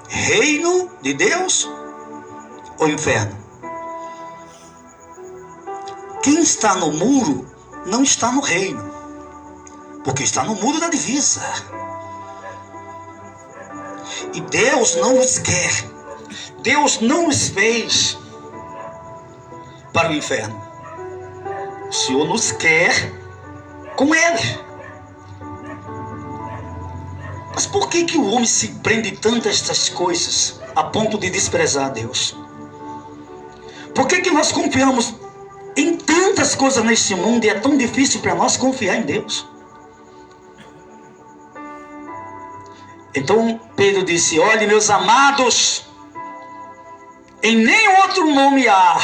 Reino de Deus ou inferno? Quem está no muro não está no reino, porque está no muro da divisa. E Deus não nos quer, Deus não nos fez para o inferno. O Senhor nos quer com Ele. Mas por que o homem se prende tanto a estas coisas, a ponto de desprezar a Deus? Por que nós confiamos em tantas coisas neste mundo e é tão difícil para nós confiar em Deus? Então Pedro disse: olhe, meus amados, em nenhum outro nome há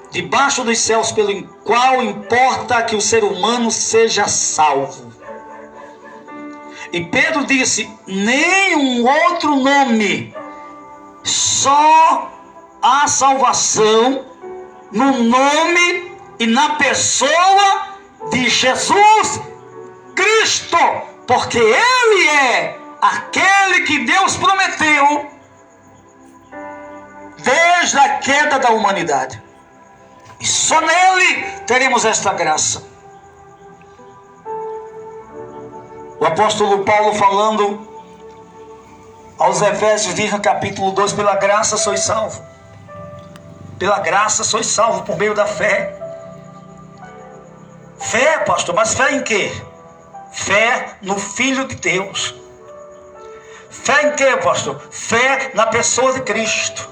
debaixo dos céus pelo qual importa que o ser humano seja salvo. E Pedro disse: nenhum outro nome, só há salvação no nome e na pessoa de Jesus Cristo, porque Ele é aquele que Deus prometeu desde a queda da humanidade. E só nele teremos esta graça. O apóstolo Paulo, falando aos Efésios, diz no capítulo 2: pela graça sois salvos. Pela graça sois salvos por meio da fé. Fé, pastor, mas fé em quê? Fé no Filho de Deus. Fé em quê, pastor? Fé na pessoa de Cristo.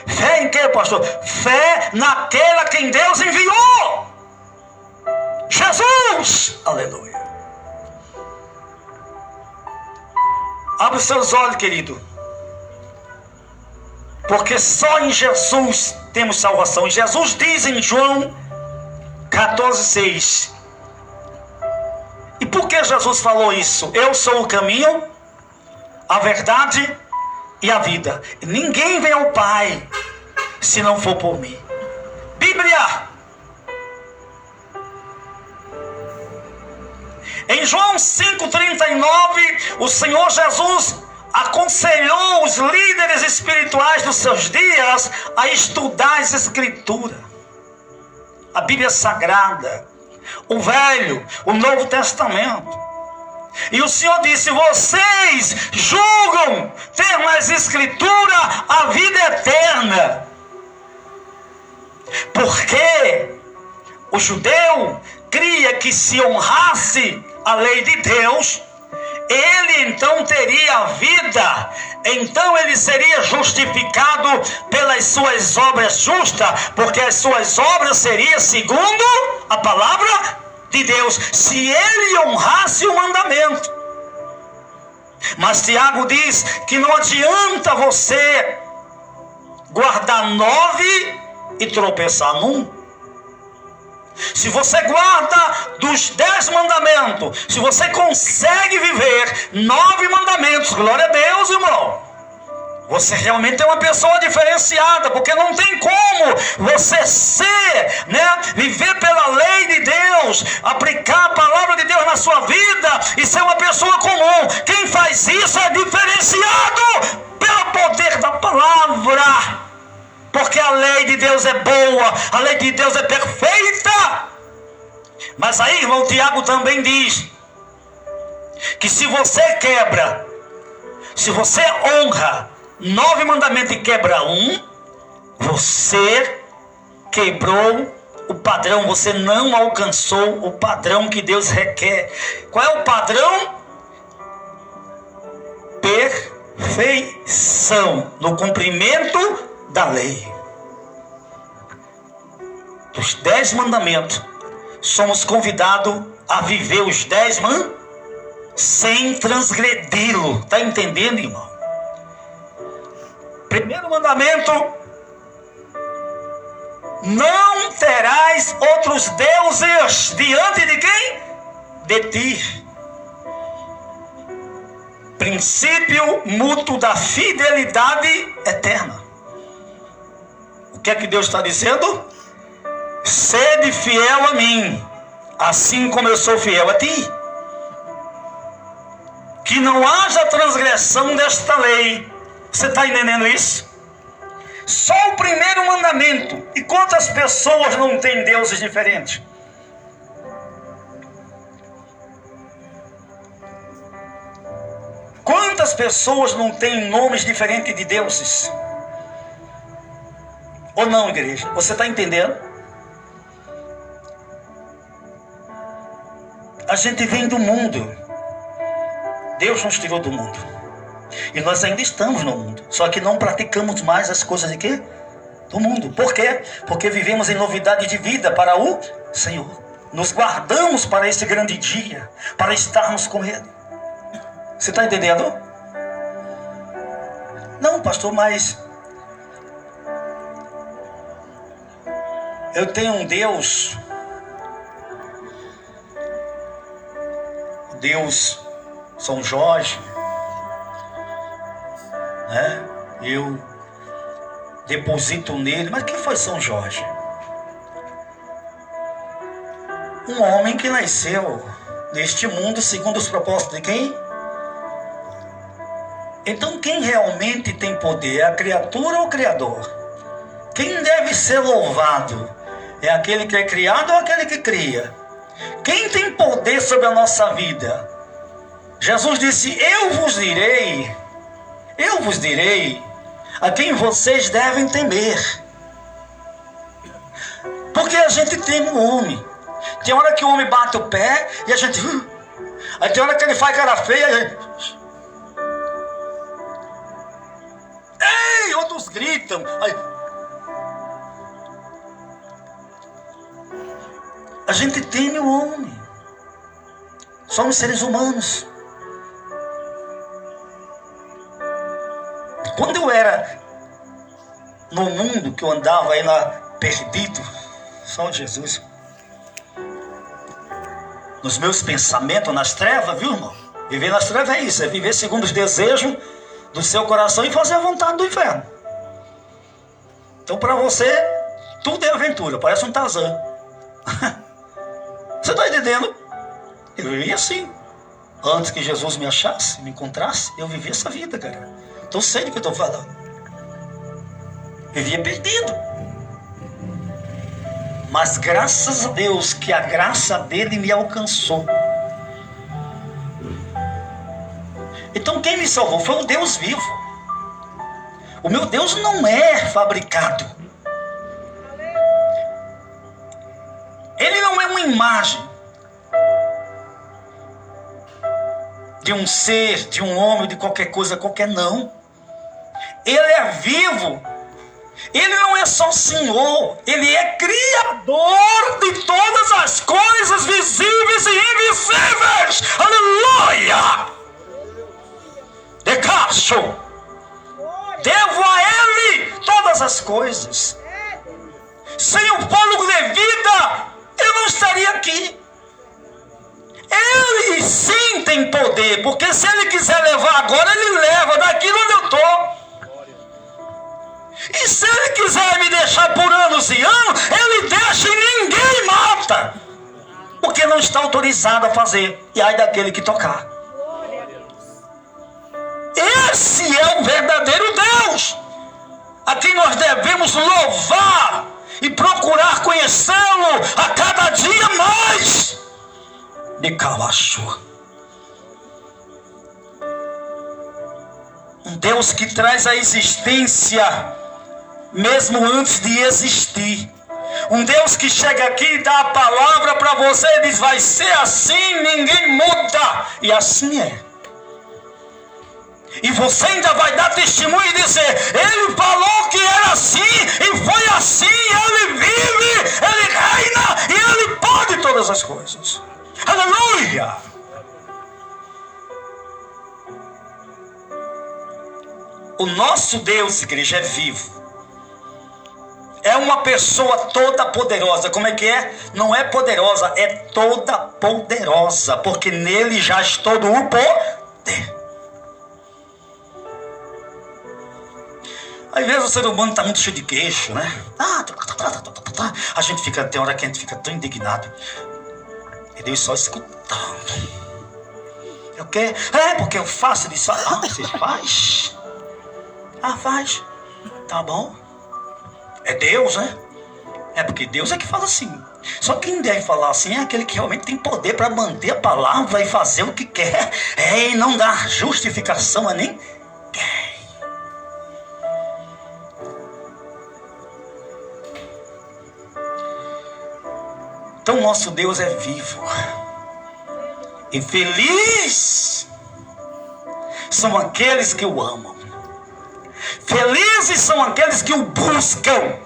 Fé em quê, pastor? Fé naquele a quem Deus enviou, Jesus. Aleluia. Abre os seus olhos, querido, porque só em Jesus temos salvação. E Jesus diz em João 14,6. E por que Jesus falou isso? Eu sou o caminho, a verdade e a vida. E ninguém vem ao Pai se não for por mim. Bíblia. Em João 5,39, o Senhor Jesus aconselhou os líderes espirituais dos seus dias a estudar as Escrituras, a Bíblia Sagrada, o Velho, o Novo Testamento. E o Senhor disse: vocês julgam ter nas Escrituras a vida eterna, porque o judeu cria que se honrasse a lei de Deus, ele então teria a vida, então ele seria justificado pelas suas obras justas, porque as suas obras seriam segundo a palavra de Deus, se ele honrasse o mandamento. Mas Tiago diz que não adianta você guardar 9 e tropeçar num. Se você guarda dos 10 mandamentos, se você consegue viver 9 mandamentos, glória a Deus, irmão, você realmente é uma pessoa diferenciada, porque não tem como você ser, viver pela lei de Deus, aplicar a palavra de Deus na sua vida e ser uma pessoa comum. Quem faz isso é diferenciado pelo poder da palavra. Porque a lei de Deus é boa, a lei de Deus é perfeita. Mas aí, irmão, Tiago também diz que se você quebra, se você honra 9 mandamentos e quebra um, você quebrou o padrão, você não alcançou o padrão que Deus requer. Qual é o padrão? Perfeição no cumprimento da lei. Dos 10 mandamentos, somos convidados a viver os 10 sem transgredi-lo. Está entendendo, irmão? Primeiro mandamento: não terás outros deuses diante de quem? De ti. Princípio mútuo da fidelidade eterna. O que é que Deus está dizendo? Sede fiel a mim, assim como eu sou fiel a ti. que não haja transgressão desta lei. Você está entendendo isso? Só o primeiro mandamento. E quantas pessoas não têm deuses diferentes? Quantas pessoas não têm nomes diferentes de deuses? Ou não, igreja? Você está entendendo? A gente vem do mundo. Deus nos tirou do mundo. E nós ainda estamos no mundo. Só que não praticamos mais as coisas de quê? Do mundo. Por quê? Porque vivemos em novidade de vida para o Senhor. Nos guardamos para esse grande dia, para estarmos com Ele. Você está entendendo? Não, pastor, mas eu tenho um Deus. Deus São Jorge, né? Eu deposito nele. Mas quem foi São Jorge? Um homem que nasceu neste mundo segundo os propósitos de quem? Então quem realmente tem poder? É a criatura ou o Criador? Quem deve ser louvado? É aquele que é criado ou aquele que cria? Quem tem poder sobre a nossa vida? Jesus disse: eu vos direi a quem vocês devem temer. Porque a gente teme o homem. Tem hora que o homem bate o pé e a gente... Aí tem hora que ele faz cara feia e a gente... Ei! Outros gritam. Aí... A gente teme o homem. Somos seres humanos. Quando eu era no mundo, que eu andava aí lá perdido, só Jesus, nos meus pensamentos, nas trevas, viu, irmão? Viver nas trevas é isso, é viver segundo os desejos do seu coração e fazer a vontade do inferno. Então para você, tudo é aventura, parece um Tarzan. Você está entendendo? Eu vivia assim. Antes que Jesus me achasse, me encontrasse, eu vivia essa vida, cara. Então sei do que eu estou falando. Vivia perdido. Mas graças a Deus que a graça dele me alcançou. Então quem me salvou foi o Deus vivo. O meu Deus não é fabricado. Ele não é uma imagem de um ser, de um homem, de qualquer coisa, qualquer não. Ele é vivo. Ele não é só Senhor, Ele é Criador de todas as coisas visíveis e invisíveis. Aleluia! De cacho. Devo a Ele todas as coisas. Sem o fôlego de vida, eu não estaria aqui. Ele sim tem poder, porque se Ele quiser levar agora, Ele leva daqui onde eu estou. E se Ele quiser me deixar por anos e anos, Ele deixa e ninguém mata. Porque não está autorizado a fazer. E ai daquele que tocar. Esse é o verdadeiro Deus, a quem nós devemos louvar e procurar conhecê-lo a cada dia mais. De Kawachu. Um Deus que traz a existência mesmo antes de existir. Um Deus que chega aqui e dá a palavra para você e diz: vai ser assim, ninguém muda. E assim é. E você ainda vai dar testemunho e dizer: Ele falou que era assim e foi assim. Ele vive, Ele reina e Ele pode todas as coisas. Aleluia! O nosso Deus, igreja, é vivo. É uma pessoa toda poderosa. Como é que é? Não é poderosa, é toda poderosa, porque nele já está todo o poder. Às vezes o ser humano está muito cheio de queixo, né? A gente fica, tem hora que a gente fica tão indignado. E Deus só escutando. Eu quer. É porque eu faço disso. Ah, você faz? Ah, faz. Tá bom. É Deus, né? É porque Deus é que fala assim. Só quem deve falar assim é aquele que realmente tem poder para manter a palavra e fazer o que quer. E não dar justificação a ninguém. Então nosso Deus é vivo. E feliz são aqueles que o amam. Felizes são aqueles que o buscam.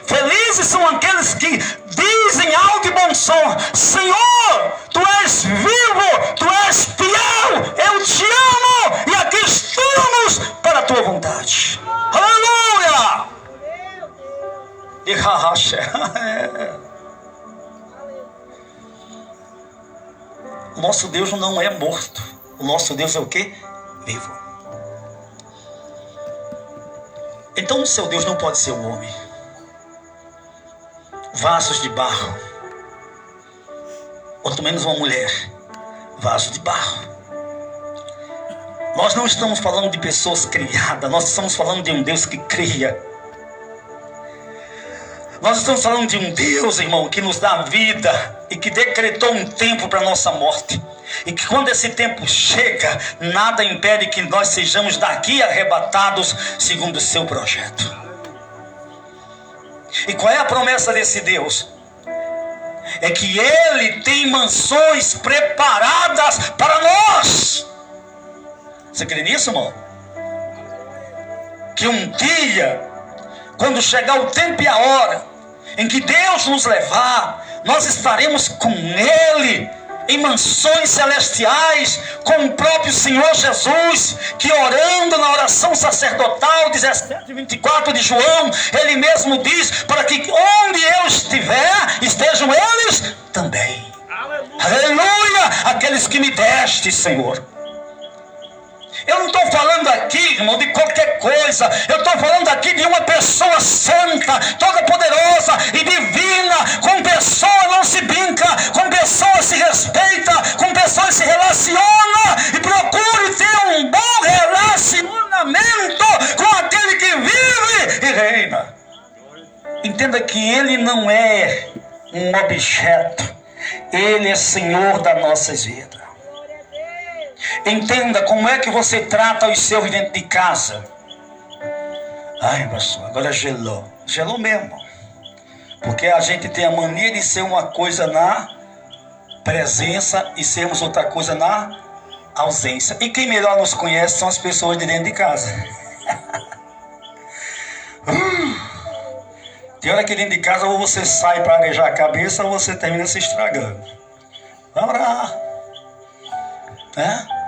Felizes são aqueles que dizem alto e bom som: Senhor, Tu és vivo, Tu és fiel, eu Te amo e aqui estamos para a Tua vontade. Aleluia! E o nosso Deus não é morto. O nosso Deus é o quê? Vivo. Então o seu Deus não pode ser um homem. Vasos de barro. Quanto menos uma mulher. Vaso de barro. Nós não estamos falando de pessoas criadas. Nós estamos falando de um Deus que cria. Nós estamos falando de um Deus, irmão, que nos dá vida e que decretou um tempo para a nossa morte. E que quando esse tempo chega, nada impede que nós sejamos daqui arrebatados segundo o seu projeto. E qual é a promessa desse Deus? É que Ele tem mansões preparadas para nós. Você crê nisso, irmão? Que um dia, quando chegar o tempo e a hora em que Deus nos levar, nós estaremos com Ele em mansões celestiais, com o próprio Senhor Jesus, que orando na oração sacerdotal 17:24 de João, Ele mesmo diz, para que onde eu estiver, estejam eles também. Aleluia! Aleluia! Aqueles que me deste, Senhor. Eu não estou falando aqui, irmão, de qualquer coisa. Eu estou falando aqui de uma pessoa santa, toda poderosa e divina. Com pessoa não se brinca, com pessoa se respeita, com pessoa se relaciona. E procure ter um bom relacionamento com aquele que vive e reina. Entenda que Ele não é um objeto. Ele é Senhor das nossas vidas. Entenda como é que você trata os seus dentro de casa. Ai, pastor, agora gelou. Gelou mesmo. Porque a gente tem a mania de ser uma coisa na presença e sermos outra coisa na ausência. E quem melhor nos conhece são as pessoas de dentro de casa. Tem hora que dentro de casa ou você sai para arejar a cabeça ou você termina se estragando. Vai orar. É?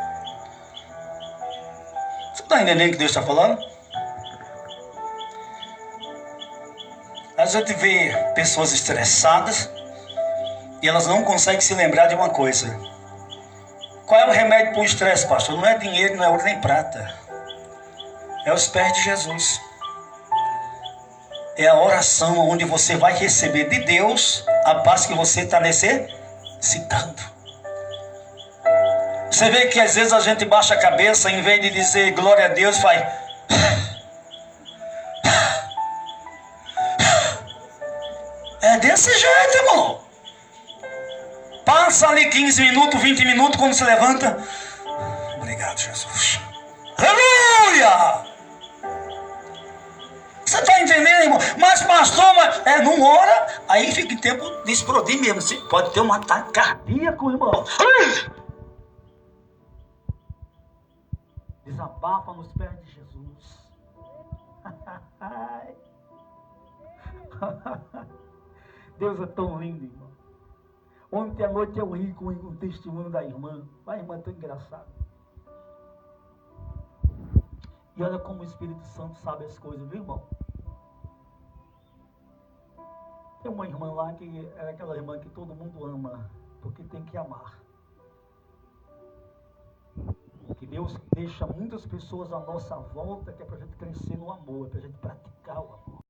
Você está entendendo o que Deus está falando? A gente vê pessoas estressadas e elas não conseguem se lembrar de uma coisa. Qual é o remédio para o estresse, pastor? Não é dinheiro, não é ouro nem prata. É os pés de Jesus. É a oração onde você vai receber de Deus a paz que você está necessitando. Você vê que às vezes a gente baixa a cabeça, em vez de dizer glória a Deus, faz... É desse jeito, irmão. Passa ali 15 minutos, 20 minutos, quando se levanta. Obrigado, Jesus. Aleluia! Você está entendendo, irmão? Mas pastor, não ora, aí fica em tempo de explodir mesmo. Você pode ter um ataque cardíaco, irmão. Desabafa nos pés de Jesus. Deus é tão lindo, irmão. Ontem à noite eu ri com um testemunho da irmã. A irmã é tão engraçada. E olha como o Espírito Santo sabe as coisas, viu, irmão? Tem uma irmã lá que é aquela irmã que todo mundo ama, porque tem que amar. Que Deus deixa muitas pessoas à nossa volta, que é para a gente crescer no amor, é para a gente praticar o amor.